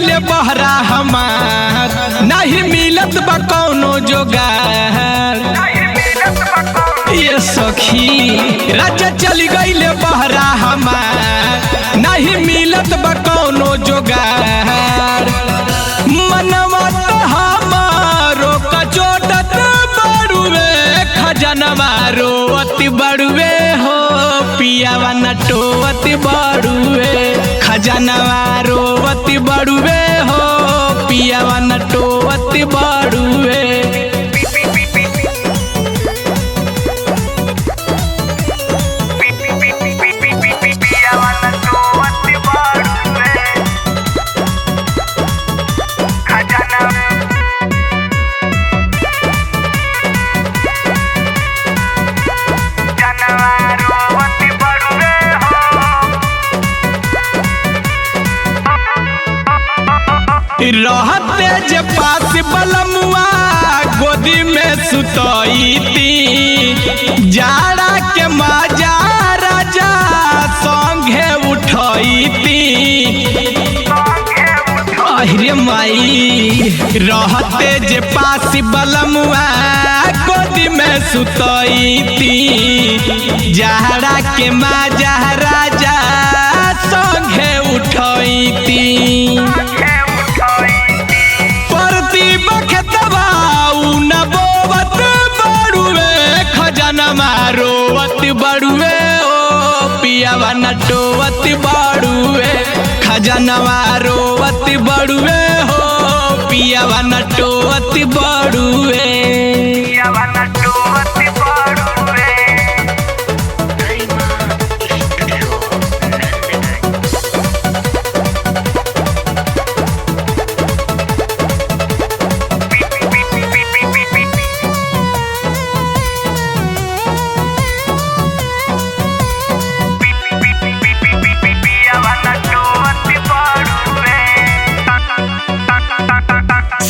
गईले बहरा हमार नहीं मिलत बा कौनो जोगार। ये सखी राजा चली गईले बहरा हमार नहीं मिलत बा कौनो जोगार। मनवा तो हमारो कचोटत बड़ुए खजनवा रोवती बड़ुए हो पियावा नटोवती बड़ुए खजनवा रोवती बड़ुए हो पियावा नटोवती बड़ुए। रहते जे पास बलमुआ गोदी में सुतईती जाड़ा के मजा राजा संगे उठईती। अरे माई रहते जे पास बलमुआ गोदी में सुतईती जाड़ा के मजा राजा संगे उठईती। रोवत बड़ुए ओ पियावा नटोवत बड़ुए खजनवा रोवत बड़ुए हो पियावा नटोवत बड़ुए।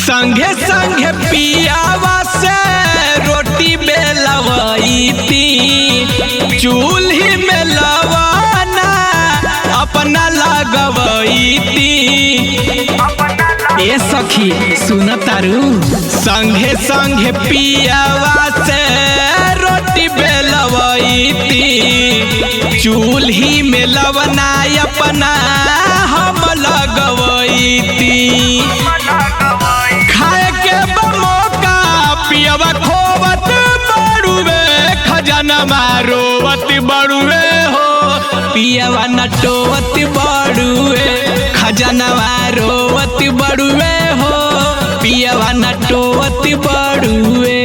संगे संगे पियावा से रोटी बेलवईती चूल्ही में लवाना अपना लगवईती। ए सखी सुन तारू संगे संगे पियावा से रोटी बेलवईती चूल्ही में लवना अपना हम लगवईती। पियावा खोवत बड़ुए खजनवा रोवत बड़ुए हो पियावा नटोवत बड़ुए खजनवा रोवत बड़ुए हो पियावा नटोवत बड़ुए।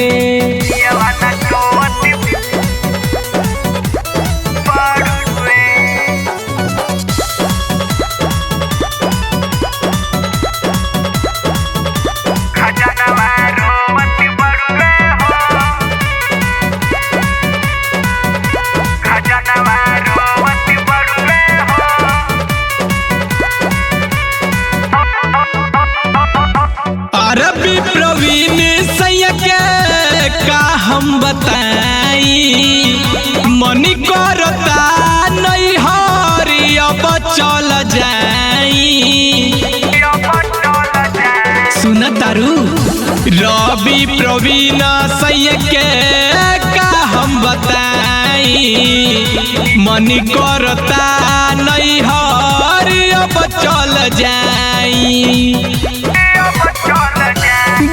अरबी प्रवीण सैया के का हम बताई मनी करता नहीं हरी अब चल जाई। सुन तारू रवि प्रवीण सैया के का हम बताई मनी करता नहीं हरी अब चल जाई।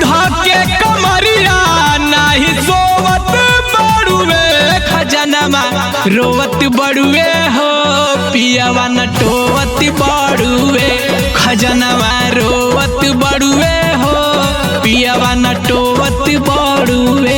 धके कमरिया नहीं सोवत बड़ुए खजनवा रोवत बड़ुए हो पियावा नटोवत बड़ुए खजनवा रोवत बड़ुए हो पियावा नटोवत बड़ुए।